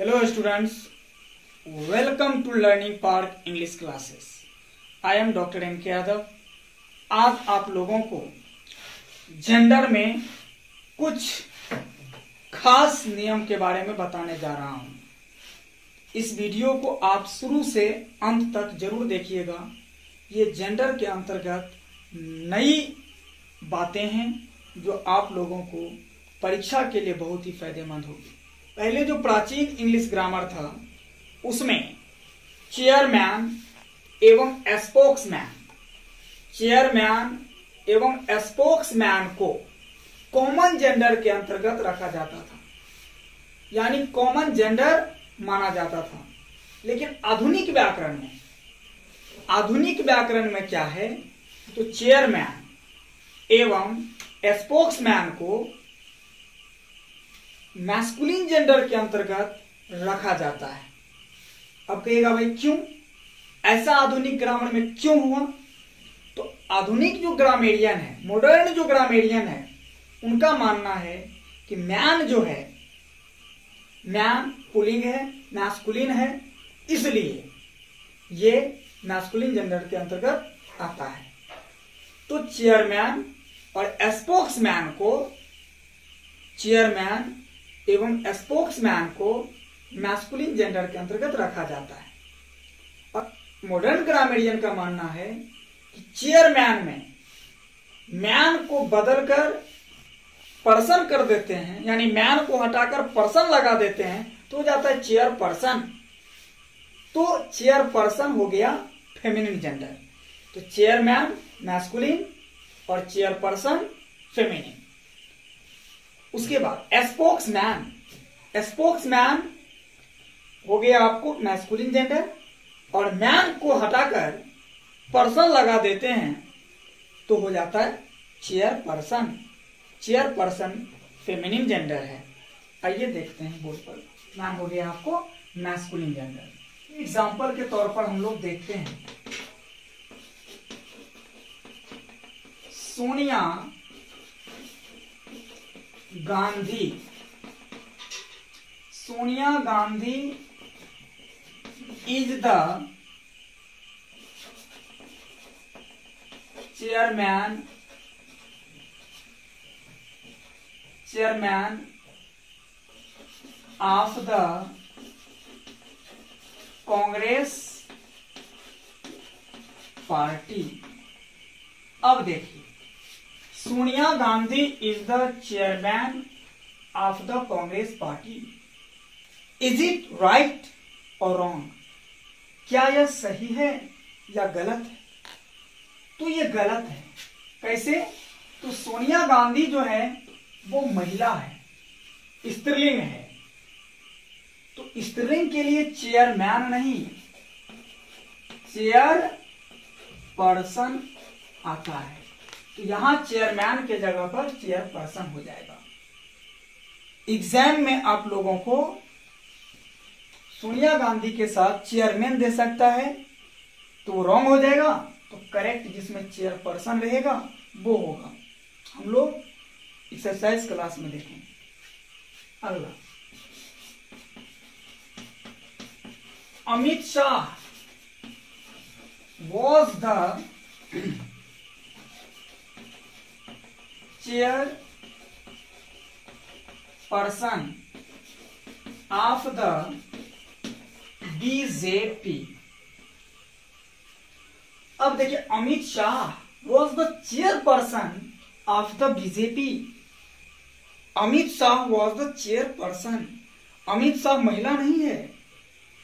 Hello students, welcome to Learning Park English classes. I am Dr. M. K. Yadav. आज आप लोगों को gender में कुछ खास नियम के बारे में बताने जा रहा हूं। इस वीडियो को आप शुरू से अंत तक जरूर देखिएगा। ये जेंडर के अंतर्गत नई बातें हैं जो आप लोगों को परीक्षा के लिए बहुत ही फायदेमंद होगी। पहले जो प्राचीन इंग्लिश ग्रामर था उसमें चेयरमैन एवं स्पोक्समैन को कॉमन जेंडर के अंतर्गत रखा जाता था, यानी कॉमन जेंडर माना जाता था। लेकिन आधुनिक व्याकरण में क्या है, तो चेयरमैन एवं स्पोक्समैन को मैस्कुलिन जेंडर के अंतर्गत रखा जाता है। अब कहिएगा भाई क्यों ऐसा, आधुनिक ग्रामर में क्यों हुआ? तो आधुनिक जो ग्रामेरियन है, मॉडर्न जो ग्रामेरियन है, उनका मानना है कि मैन जो है, मैन पुल्लिंग है, मैस्कुलिन है, इसलिए ये मैस्कुलिन जेंडर के अंतर्गत आता है। तो चेयरमैन और स्पोक्समैन को, चेयरमैन एवं स्पोक्समैन को मैस्कुलिन जेंडर के अंतर्गत रखा जाता है। और मॉडर्न ग्रामेरियन का मानना है कि चेयरमैन में मैन को बदलकर पर्सन कर देते हैं, यानी मैन को हटाकर पर्सन लगा देते हैं तो हो जाता है चेयर पर्सन। तो चेयर पर्सन हो गया फेमिनिन जेंडर। तो चेयरमैन मैस्कुलिन और चेयर पर्सन फेमिनिन। उसके बाद स्पोक्समैन हो गया आपको मैस्कुलिन जेंडर, और मैन को हटाकर पर्सन लगा देते हैं तो हो जाता है chair person. Chair person feminine gender है। आइए देखते हैं बोर्ड पर। नाम हो गया आपको मैस्कुलिन जेंडर। एग्जाम्पल के तौर पर हम लोग देखते हैं, Sonia Gandhi is the chairman of the Congress party. अब देखिए, Sonia Gandhi is the chairman of the Congress party. Is it right और रॉन्ग? क्या यह सही है या गलत है? तो ये गलत है। कैसे? तो सोनिया गांधी जो है वो महिला है, स्त्रीलिंग है। तो स्त्रीलिंग के लिए चेयरमैन नहीं, चेयर पर्सन आता है। तो यहां चेयरमैन के जगह पर चेयर पर्सन हो जाएगा। एग्जाम में आप लोगों को सोनिया गांधी के साथ चेयरमैन दे सकता है तो वो रॉन्ग हो जाएगा। तो करेक्ट जिसमें चेयर पर्सन रहेगा वो होगा। हम लोग एक्सरसाइज क्लास में देखेंगे। अगला, Amit Shah was the chair person of the BJP। अब देखिए, Amit Shah was the chairperson of the BJP। Amit Shah was the chairperson। Amit Shah महिला नहीं है,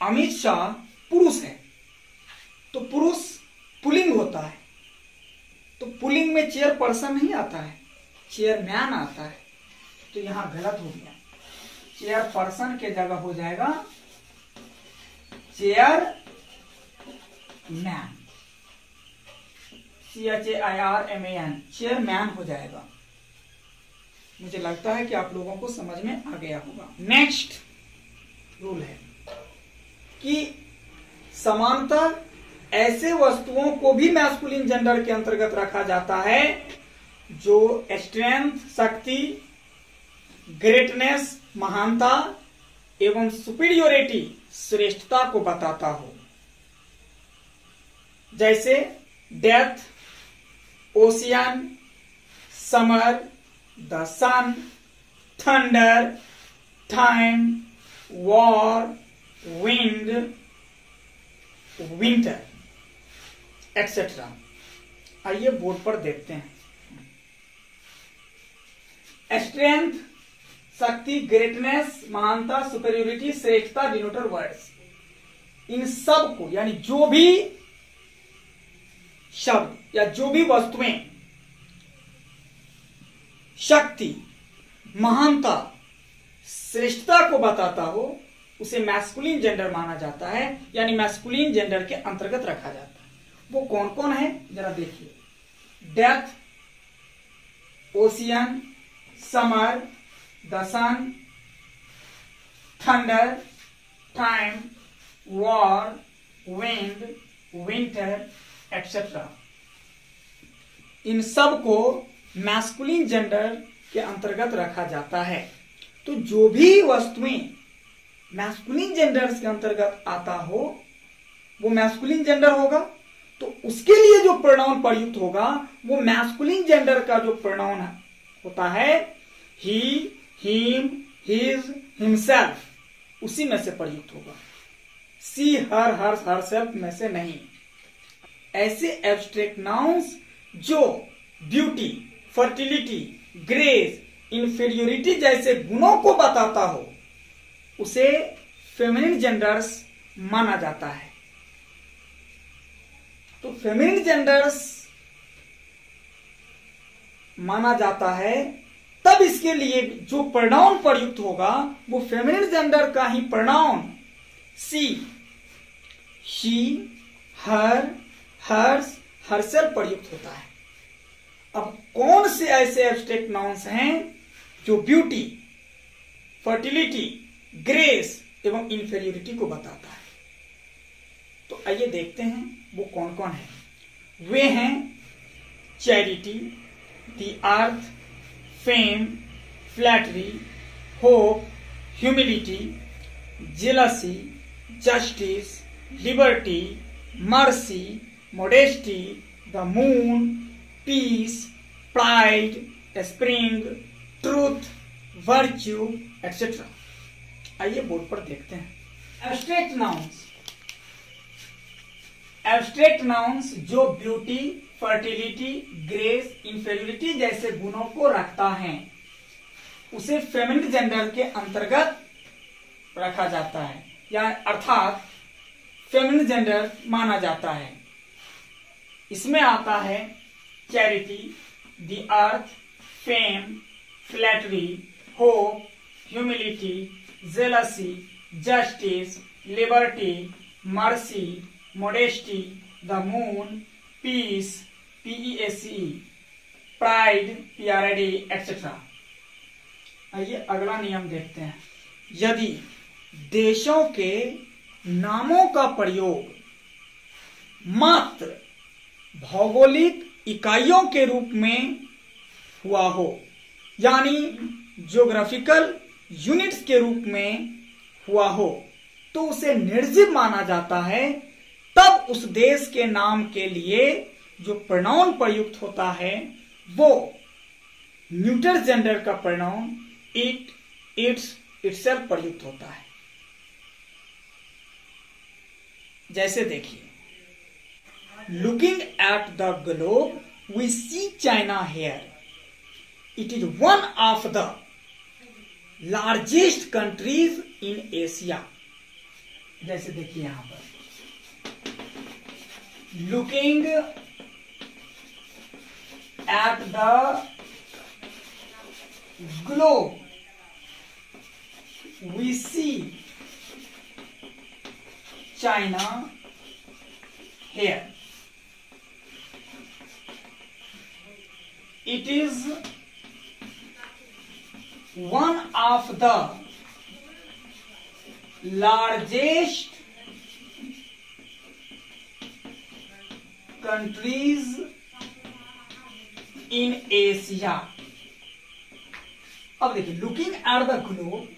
अमित शाह पुरुष है। तो पुरुष पुल्लिंग होता है, तो पुल्लिंग में चेयर पर्सन नहीं आता है, चेयरमैन आता है। तो यहां गलत हो गया। चेयर पर्सन के जगह हो जाएगा चेयर मैन, CHAIRMAN, चेयरमैन हो जाएगा। मुझे लगता है कि आप लोगों को समझ में आ गया होगा। नेक्स्ट रूल है कि समानता ऐसे वस्तुओं को भी मैस्कुलिन जेंडर के अंतर्गत रखा जाता है जो स्ट्रेंथ, शक्ति, ग्रेटनेस, महानता एवं सुपीरियोरिटी श्रेष्ठता को बताता हो, जैसे death, ocean, summer, the sun, thunder, time, war, wind, winter etcetera. आइए बोर्ड पर देखते हैं। स्ट्रेंथ शक्ति, ग्रेटनेस महानता, सुपीरियोरिटी श्रेष्ठता, डिनोटर वर्ड्स, इन सब को यानी जो भी शब्द या जो भी वस्तुएं शक्ति, महानता, श्रेष्ठता को बताता हो उसे मैस्कुलिन जेंडर माना जाता है, यानी मैस्कुलिन जेंडर के अंतर्गत रखा जाता है। वो कौन कौन है जरा देखिए। Death, ocean, summer, the sun, thunder, time, war, wind, winter etcetera. इन सब को मैस्कुलिन जेंडर के अंतर्गत रखा जाता है। तो जो भी वस्तुएं मैस्कुलिन जेंडर के अंतर्गत आता हो वो मैस्कुलिन जेंडर होगा। तो उसके लिए जो प्रोनाउन प्रयुक्त होगा वो मैस्कुलिन जेंडर का जो प्रोनाउन होता है ही, हिम, हिज, हिमसेल्फ, उसी में से प्रयुक्त होगा। सी, हर, हर्स, हरसेल्फ में से नहीं। ऐसे एब्स्ट्रैक्ट नाउन्स जो ब्यूटी, फर्टिलिटी, ग्रेस, इंफीरियोरिटी जैसे गुणों को बताता हो उसे फेमिनिन जेंडर्स माना जाता है। तो फेमिनिन जेंडर्स माना जाता है तब इसके लिए जो प्रोनाउन प्रयुक्त होगा वो फेमिनिन जेंडर का ही pronoun she, she, her, hers, herself प्रयुक्त होता है। अब कौन से ऐसे एब्स्ट्रैक्ट नाउन्स हैं जो ब्यूटी, फर्टिलिटी, ग्रेस एवं इंफीरियोरिटी को बताता है? तो आइए देखते हैं वो कौन कौन है। वे हैं charity, the earth, fame, flattery, hope, humility, jealousy, justice, liberty, mercy, modesty, the moon, peace, pride, spring, truth, virtue etcetera. आइए बोर्ड पर देखते हैं। एब्स्ट्रैक्ट नाउन्स, एब्स्ट्रैक्ट नाउन्स जो ब्यूटी, फर्टिलिटी, ग्रेस, इंफीरियोरिटी जैसे गुणों को रखता है उसे फेमिनिन जेंडर के अंतर्गत रखा जाता है, या अर्थात फेमिनिन जेंडर माना जाता है। इसमें आता है charity, the earth, fame, flattery, hope, humility, jealousy, justice, liberty, mercy, modesty, the moon, peace, PEACE, pride, PRID etcetera. आइए अगला नियम देखते हैं। यदि देशों के नामों का प्रयोग मात्र भौगोलिक इकाइयों के रूप में हुआ हो, यानी ज्योग्राफिकल यूनिट्स के रूप में हुआ हो, तो उसे निर्जीव माना जाता है। तब उस देश के नाम के लिए जो प्रोनाउन प्रयुक्त होता है वो न्यूटर जेंडर का प्रोनाउन इट, इट्स, इटसेल्फ प्रयुक्त होता है। जैसे देखिए, looking at the globe we see China here, it is one of the largest countries in Asia. जैसे देखिए यहां पर looking at the globe we see China here, it is one of the largest countries in Asia। अब देखिए, looking at the globe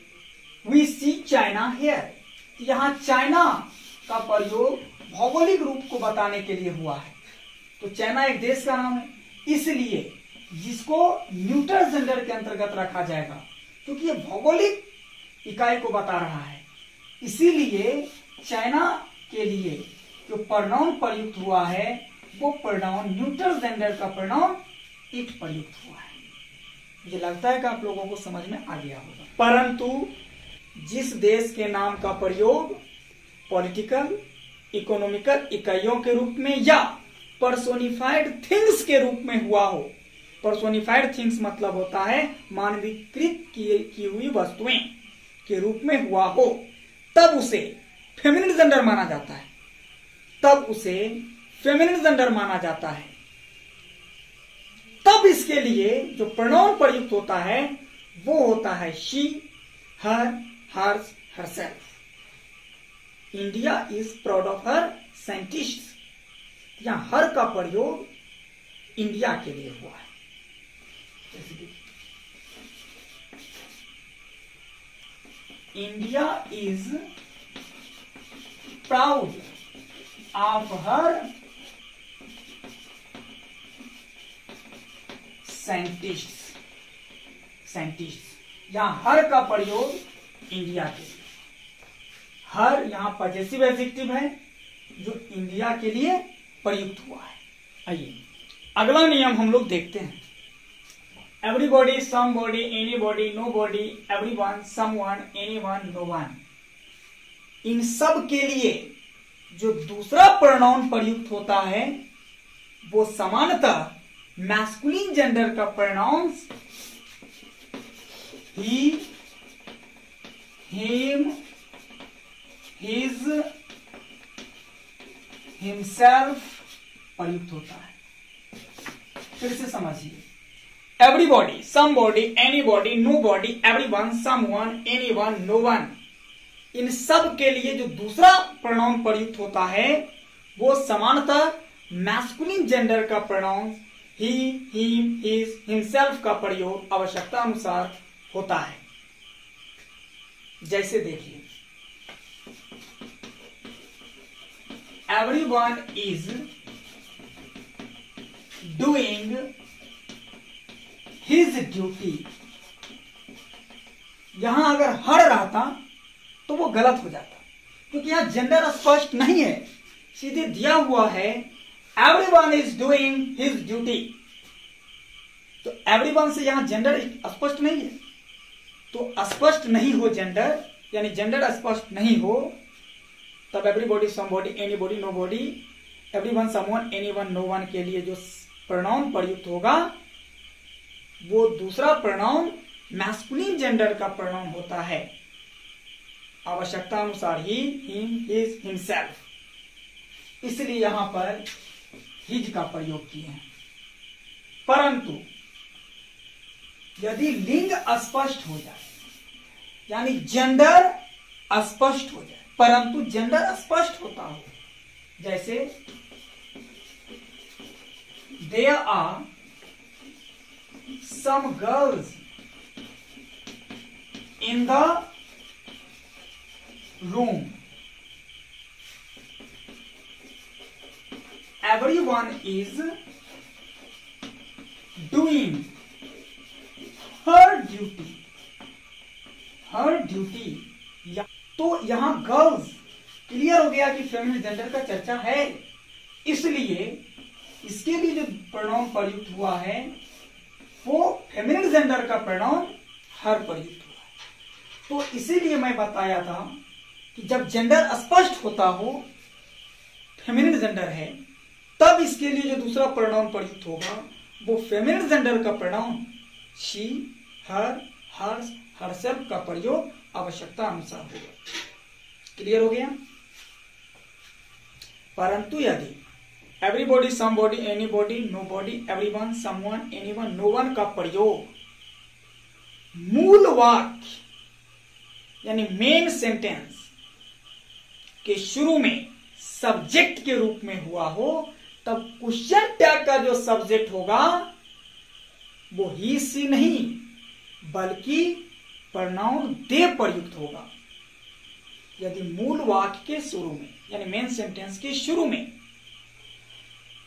we see China here. यहाँ China का प्रयोग भौगोलिक रूप को बताने के लिए हुआ है। तो चाइना एक देश का नाम है, इसलिए जिसको न्यूट्रल जेंडर के अंतर्गत रखा जाएगा, क्योंकि ये भौगोलिक इकाई को बता रहा है। इसीलिए चाइना के लिए जो प्रोनाउन प्रयुक्त हुआ है वो प्रोनाउन न्यूट्रल जेंडर का प्रोनाउन इट प्रयुक्त हुआ है। मुझे लगता है कि आप लोगों को समझ में आ गया होगा। परंतु जिस देश के नाम का प्रयोग पॉलिटिकल, इकोनॉमिकल इकाइयों के रूप में या पर्सोनिफाइड थिंग्स के रूप में हुआ हो, पर्सोनिफाइड थिंग्स मतलब होता है मानवीकृत की हुई वस्तुएं के रूप में हुआ हो, तब उसे फेमिनिन जेंडर माना जाता है। तब उसे फेमिनिन जेंडर माना जाता है। तब इसके लिए जो प्रोनाउन प्रयुक्त होता है वो होता है she, her, hers, herself. India is proud of her scientist. यहां हर का प्रयोग इंडिया के लिए हुआ है। India is proud of her scientist. यहां हर का प्रयोग इंडिया के लिए। हर यहां पॉजेसिव एडजेक्टिव है जो इंडिया के लिए प्रयुक्त हुआ है। आइए अगला नियम हम लोग देखते हैं। Everybody, somebody, anybody, nobody, everyone, someone, anyone, no one, इन सब के लिए जो दूसरा प्रोनाउन प्रयुक्त होता है वो सामान्यतः मैस्कुलिन जेंडर का pronouns he, him, his, himself प्रयुक्त होता है। फिर से समझिए, everybody, somebody, anybody, nobody, everyone, someone, anyone, no one, इन सब के लिए जो दूसरा प्रोनाउन प्रयुक्त होता है वो सामान्यतः मैस्कुलिन जेंडर का प्रोनाउन ही, हिम, हिज, हिमसेल्फ का प्रयोग आवश्यकता अनुसार होता है। जैसे देखिए, everyone is doing his duty। यहां अगर हर रहता तो वो गलत हो जाता, क्योंकि यहां जेंडर स्पष्ट नहीं है, सीधे दिया हुआ है everyone is doing his duty। तो everyone से यहां जेंडर स्पष्ट नहीं है, तो स्पष्ट नहीं हो जेंडर, यानी जेंडर स्पष्ट नहीं हो, तब everybody, somebody, anybody, nobody, everyone, someone, anyone, known के लिए जो प्रोनाउन प्रयुक्त होगा वो दूसरा प्रोनाउन मैस्कुलिन जेंडर का प्रोनाउन होता है, आवश्यकता अनुसार ही, हिम, हिज, हिमसेल्फ। इसलिए यहां पर हिज का प्रयोग किए हैं। परंतु यदि लिंग अस्पष्ट हो जाए, यानी जेंडर अस्पष्ट हो जाए परंतु जेंडर स्पष्ट होता हो, जैसे there are some girls in the room, everyone is doing her duty। her duty, तो यहां गर्ल्स क्लियर हो गया कि फेमिनिन जेंडर का चर्चा है, इसलिए इसके लिए जो प्रोनाउन प्रयुक्त हुआ है वो फेमिनिन जेंडर का प्रोनाउन हर प्रयुक्त हुआ है। तो इसीलिए मैं बताया था कि जब जेंडर स्पष्ट होता हो, फेमिनिन जेंडर है, तब इसके लिए जो दूसरा प्रोनाउन प्रयुक्त होगा वो फेमिनिन जेंडर का pronoun she, her, hers, herself का प्रयोग आवश्यकता अनुसार होगा। क्लियर हो गया। परंतु यदि everybody, somebody, anybody, nobody, everyone, someone, anyone, known का प्रयोग मूल वाक्य यानी मेन सेंटेंस के शुरू में सब्जेक्ट के रूप में हुआ हो, तब क्वेश्चन टैग का जो सब्जेक्ट होगा वो ही, सी नहीं बल्कि प्रोनाउन दे प्रयुक्त होगा। यदि मूल वाक्य के शुरू में यानी मेन सेंटेंस के शुरू में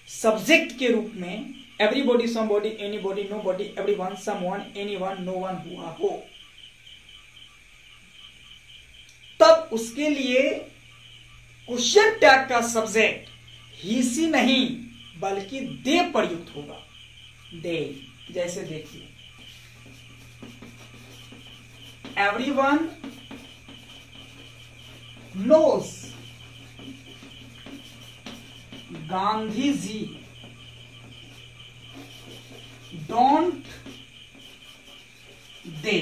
सब्जेक्ट के रूप में everybody, somebody, anybody, nobody, everyone, someone, anyone, no one हुआ हो, तब उसके लिए क्वेश्चन टैग का सब्जेक्ट ही सी नहीं बल्कि दे प्रयुक्त होगा। दे, जैसे देखिए everyone knows Gandhi ji don't they.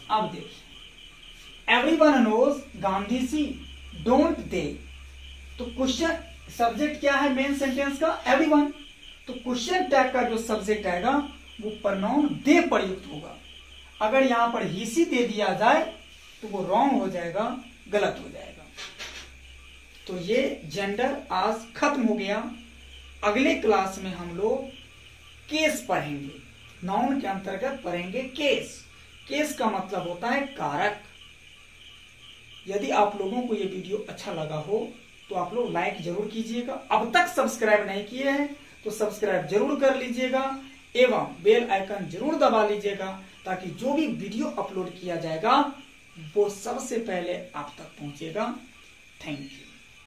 अब देखिए everyone knows Gandhi ji don't they, तो क्वेश्चन सब्जेक्ट क्या है मेन सेंटेंस का? एवरीवन। तो क्वेश्चन टैग का जो सब्जेक्ट आएगा वो प्रोनाउन दे प्रयुक्त होगा। अगर यहां पर ही सी दे दिया जाए तो वो रॉन्ग हो जाएगा, गलत हो जाएगा। तो ये जेंडर आज खत्म हो गया। अगले क्लास में हम लोग केस पढ़ेंगे। नाउन के अंतर्गत पढ़ेंगे केस। केस का मतलब होता है कारक। यदि आप लोगों को ये वीडियो अच्छा लगा हो तो आप लोग लाइक जरूर कीजिएगा। अब तक सब्सक्राइब नहीं किए हैं तो सब्सक्राइब जरूर कर लीजिएगा एवं बेल आइकन जरूर दबा लीजिएगा, ताकि जो भी वीडियो अपलोड किया जाएगा वो सबसे पहले आप तक पहुंचेगा। Thank you.